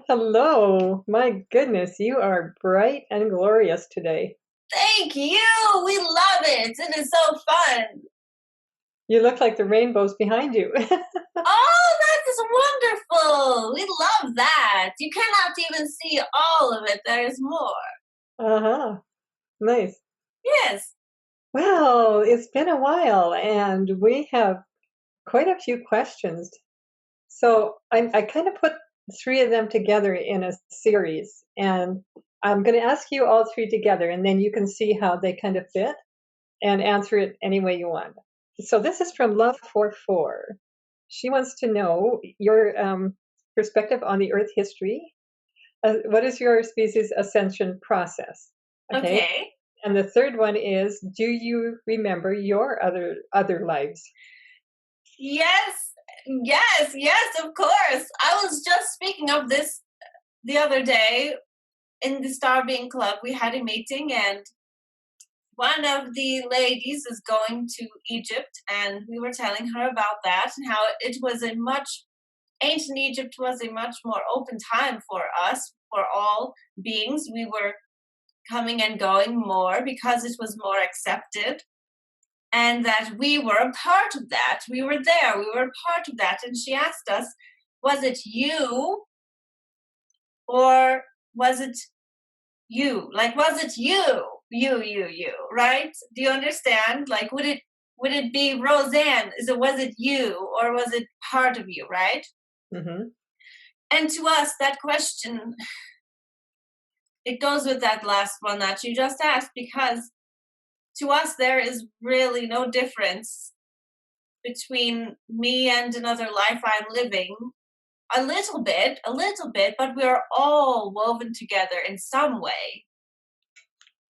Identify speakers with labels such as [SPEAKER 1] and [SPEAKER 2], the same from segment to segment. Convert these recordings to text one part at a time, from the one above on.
[SPEAKER 1] Hello. My goodness, you are bright and glorious today.
[SPEAKER 2] Thank you. We love it. It is so fun.
[SPEAKER 1] You look like the rainbow's behind you.
[SPEAKER 2] Oh, that is wonderful. We love that. You cannot even see all of it. There is more.
[SPEAKER 1] Uh-huh. Nice.
[SPEAKER 2] Yes.
[SPEAKER 1] Well, it's been a while and we have quite a few questions. So I kind of put three of them together in a series, and I'm going to ask you all three together, and then you can see how they kind of fit and answer it any way you want. So this is from Love44. She wants to know your perspective on the Earth history. What is your species ascension process? Okay.
[SPEAKER 2] Okay.
[SPEAKER 1] And the third one is, do you remember your other lives?
[SPEAKER 2] Yes. Yes. Yes, of course. I was just speaking of this the other day in the Star Being Club. We had a meeting, and one of the ladies is going to Egypt, and we were telling her about that and how it was a much ancient Egypt was a much more open time for us, for all beings. We were coming and going more because it was more accepted, and that we were a part of that. We were there, we were a part of that. And she asked us, was it you or was it you? Like, was it you? You, right? Do you understand? Like, would it be Roseanne? Was it you or was it part of you, right?
[SPEAKER 1] Mm-hmm.
[SPEAKER 2] And to us, that question, it goes with that last one that you just asked, because to us, there is really no difference between me and another life I'm living. A little bit, but we're all woven together in some way,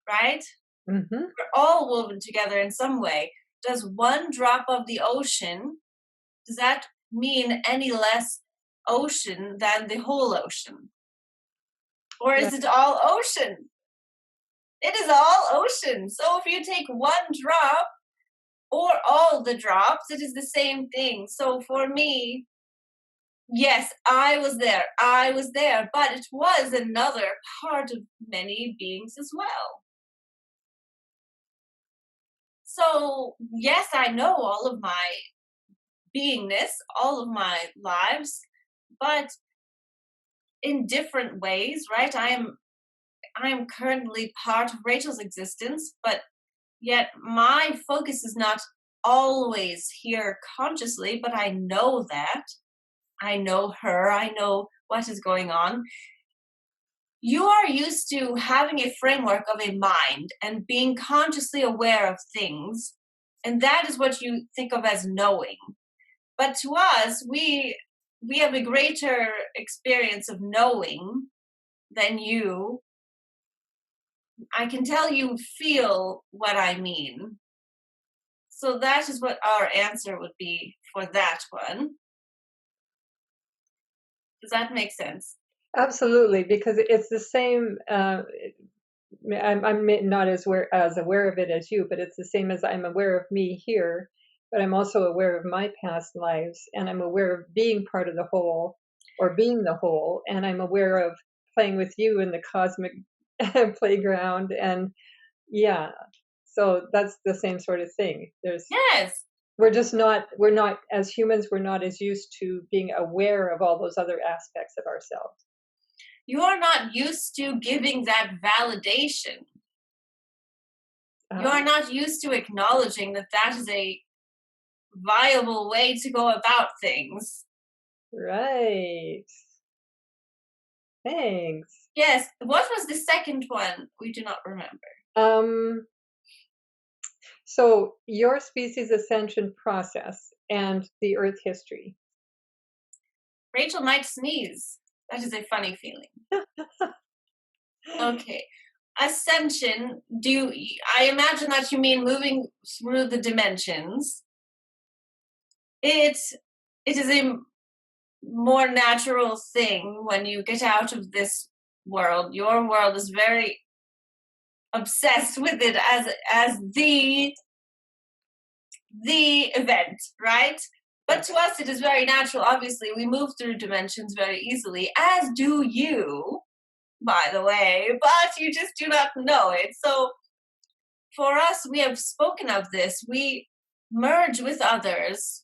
[SPEAKER 2] right?
[SPEAKER 1] Mm-hmm.
[SPEAKER 2] We're all woven together in some way. Does one drop of the ocean, does that mean any less ocean than the whole ocean? Or is
[SPEAKER 1] Right.
[SPEAKER 2] it all ocean? It is all ocean. So if you take one drop or all the drops, it is the same thing. So for me, yes, I was there, but it was another part of many beings as well. So yes, I know all of my beingness, all of my lives, but in different ways, right? I am currently part of Rachel's existence, but yet my focus is not always here consciously, but I know that. I know her. I know what is going on. You are used to having a framework of a mind and being consciously aware of things, and that is what you think of as knowing. But to us, we have a greater experience of knowing than you. I can tell you feel what I mean. So that is what our answer would be for that one. Does that make sense?
[SPEAKER 1] Absolutely, because it's the same. I'm not as aware of it as you, but it's the same as I'm aware of me here, but I'm also aware of my past lives, and I'm aware of being part of the whole, or being the whole, and I'm aware of playing with you in the cosmic playground, and yeah, so that's the same sort of thing.
[SPEAKER 2] Yes.
[SPEAKER 1] We're not, as humans, we're not as used to being aware of all those other aspects of ourselves.
[SPEAKER 2] You are not used to giving that validation. You
[SPEAKER 1] Ah,
[SPEAKER 2] are not used to acknowledging that that is a viable way to go about things.
[SPEAKER 1] right. Thanks.
[SPEAKER 2] Yes. What was the second one? We do not remember.
[SPEAKER 1] Um, so your species ascension process and the Earth history.
[SPEAKER 2] Rachel might sneeze. That is a funny feeling. Okay. Ascension, I imagine that you mean moving through the dimensions. It is a more natural thing when you get out of this world. Your world is very obsessed with it as the event, right? But to us, it is very natural. Obviously, we move through dimensions very easily, as do you, by the way, but you just do not know it. So for us, we have spoken of this. We merge with others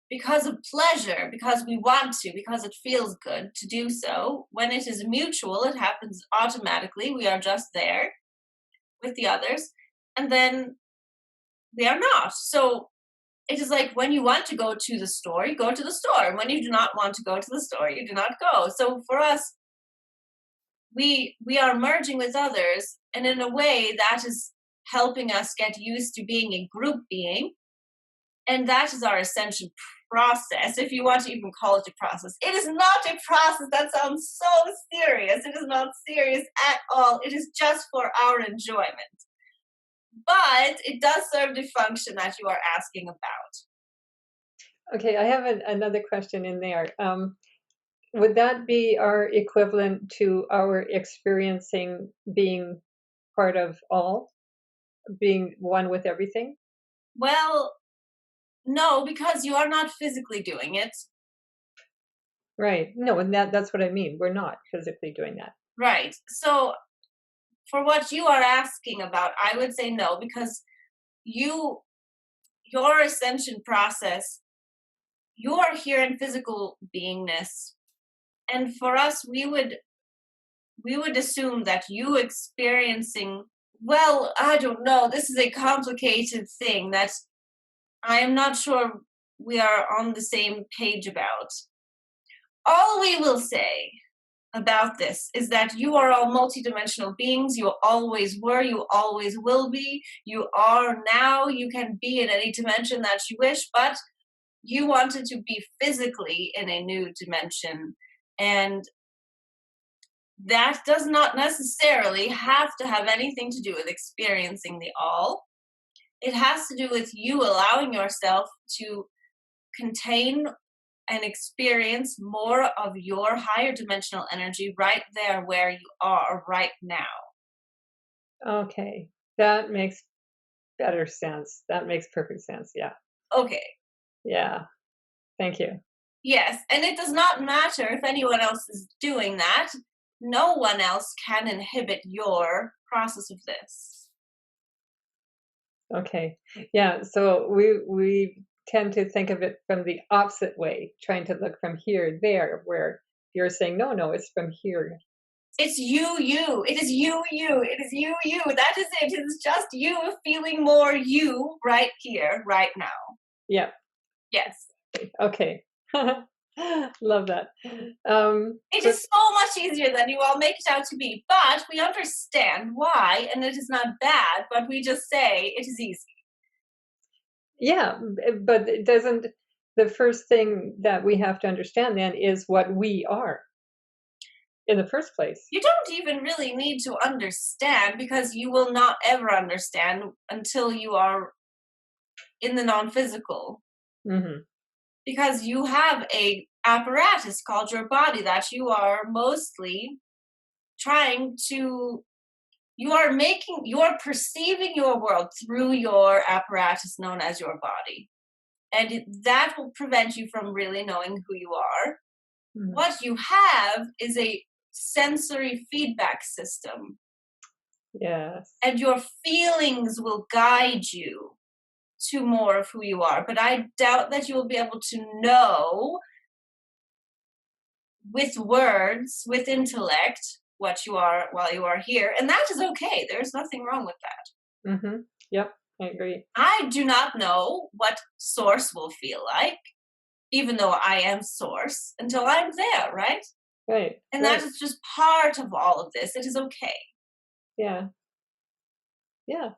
[SPEAKER 2] because of pleasure, because we want to, because it feels good to do so. When it is mutual, it happens automatically. We are just there with the others, and then we are not. So it is like when you want to go to the store, you go to the store. And when you do not want to go to the store, you do not go. So for us, we are merging with others, and in a way that is helping us get used to being a group being. And that is our ascension process, if you want to even call it a process. It is not a process. That sounds so serious. It is not serious at all. It is just for our enjoyment. But it does serve the function that you are asking about.
[SPEAKER 1] Okay, I have another question in there. Would that be our equivalent to our experiencing being part of all, being one with everything?
[SPEAKER 2] Well, no, because you are not physically doing it.
[SPEAKER 1] Right. No, and that's what I mean. We're not physically doing that.
[SPEAKER 2] Right. So for what you are asking about, I would say no, because your ascension process, you are here in physical beingness. And for us, we would assume that you experiencing, well, I don't know, this is a complicated thing that I am not sure we are on the same page about. All we will say about this is that you are all multidimensional beings. You always were, you always will be, you are now, you can be in any dimension that you wish, but you wanted to be physically in a new dimension. And that does not necessarily have to have anything to do with experiencing the all. It has to do with you allowing yourself to contain and experience more of your higher dimensional energy right there where you are right now.
[SPEAKER 1] Okay. That makes better sense. That makes perfect sense. Yeah.
[SPEAKER 2] Okay.
[SPEAKER 1] Yeah. Thank you.
[SPEAKER 2] Yes, and it does not matter if anyone else is doing that. No one else can inhibit your process of this.
[SPEAKER 1] Okay. Yeah. So we tend to think of it from the opposite way, trying to look from here, there, where you're saying, no, it's from here.
[SPEAKER 2] It's you. It is you. It is you. That is it. It is just you feeling more you right here, right now.
[SPEAKER 1] Yeah.
[SPEAKER 2] Yes.
[SPEAKER 1] Okay. Love that.
[SPEAKER 2] It is so much easier than you all make it out to be, but we understand why, and it is not bad, but we just say it is easy.
[SPEAKER 1] Yeah, but it doesn't, the first thing that we have to understand then is what we are in the first place.
[SPEAKER 2] You don't even really need to understand, because you will not ever understand until you are in the non-physical.
[SPEAKER 1] Mm-hmm.
[SPEAKER 2] Because you have a apparatus called your body that you are mostly trying to, you are perceiving your world through your apparatus known as your body. And that will prevent you from really knowing who you are.
[SPEAKER 1] Mm-hmm.
[SPEAKER 2] What you have is a sensory feedback system.
[SPEAKER 1] Yes.
[SPEAKER 2] And your feelings will guide you to more of who you are. But I doubt that you will be able to know with words, with intellect, what you are while you are here. And that is okay. There's nothing wrong with that.
[SPEAKER 1] Mm-hmm. Yep, I agree.
[SPEAKER 2] I do not know what source will feel like, even though I am source, until I'm there, right?
[SPEAKER 1] Right.
[SPEAKER 2] And
[SPEAKER 1] right.
[SPEAKER 2] that is just part of all of this. It is okay.
[SPEAKER 1] Yeah. Yeah.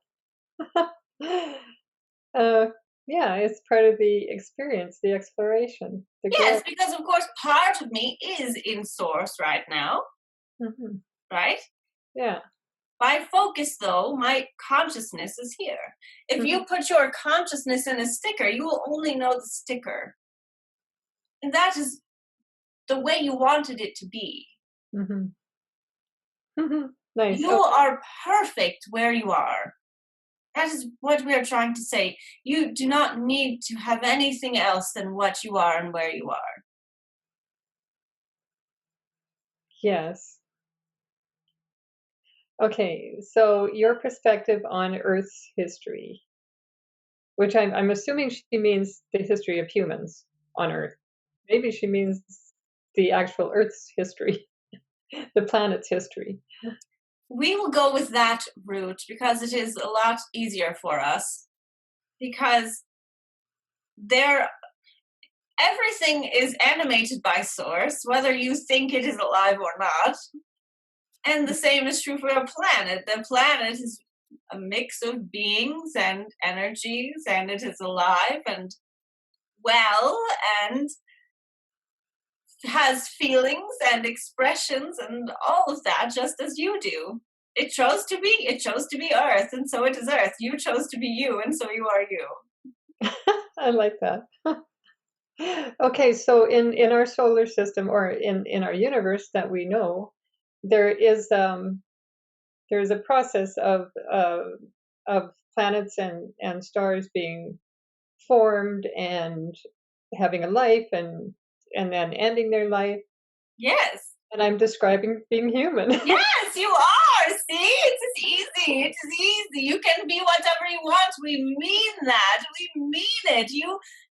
[SPEAKER 1] Yeah, it's part of the experience, the exploration. The
[SPEAKER 2] Yes,
[SPEAKER 1] growth.
[SPEAKER 2] because of course part of me is in source right now,
[SPEAKER 1] Mm-hmm.
[SPEAKER 2] right?
[SPEAKER 1] Yeah.
[SPEAKER 2] By focus, though, my consciousness is here. If you put your consciousness in a sticker, you will only know the sticker. And that is the way you wanted it to be.
[SPEAKER 1] Mm-hmm. Mm-hmm. Nice.
[SPEAKER 2] You are perfect where you are. That is what we are trying to say. You do not need to have anything else than what you are and where you are.
[SPEAKER 1] Yes. Okay, so your perspective on Earth's history, which I'm assuming she means the history of humans on Earth. Maybe she means the actual Earth's history, the planet's history.
[SPEAKER 2] We will go with that route because it is a lot easier for us. Because everything is animated by source, whether you think it is alive or not. And the same is true for a planet. The planet is a mix of beings and energies, and it is alive and well and has feelings and expressions and all of that, just as you do. It chose to be. It chose to be Earth, and so it is Earth. You chose to be you, and so you are you.
[SPEAKER 1] I like that. Okay, so in our solar system, or in our universe that we know, there is there's a process of planets and stars being formed and having a life and then ending their life.
[SPEAKER 2] Yes.
[SPEAKER 1] And I'm describing being human.
[SPEAKER 2] Yes, you are. See, it is easy. It is easy. You can be whatever you want. We mean that. We mean it.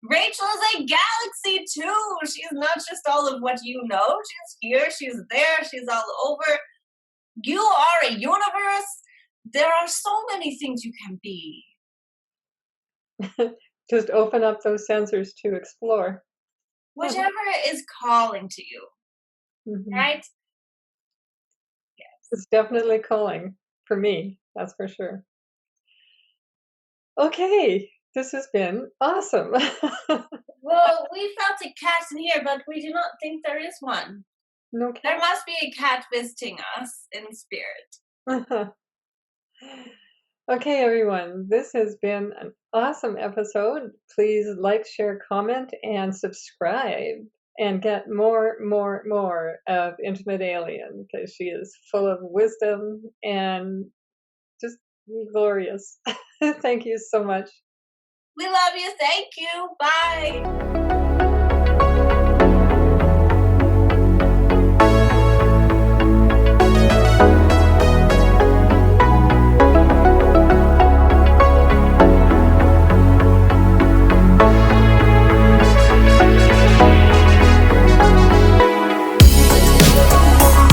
[SPEAKER 2] Rachel is a galaxy too. She's not just all of what you know. She's here. She's there. She's all over. You are a universe. There are so many things you can be.
[SPEAKER 1] Just open up those sensors to explore.
[SPEAKER 2] Whichever is calling to you, right?
[SPEAKER 1] It's definitely calling for me, that's for sure. Okay, this has been awesome.
[SPEAKER 2] Well, we felt a cat in here, but we do not think there is one.
[SPEAKER 1] No
[SPEAKER 2] There
[SPEAKER 1] cat.
[SPEAKER 2] must be a cat visiting us in spirit.
[SPEAKER 1] Okay, everyone, this has been an awesome episode. Please like, share, comment, and subscribe and get more of Intimate Alien because she is full of wisdom and just glorious. Thank you so much.
[SPEAKER 2] We love you. Thank you. Bye.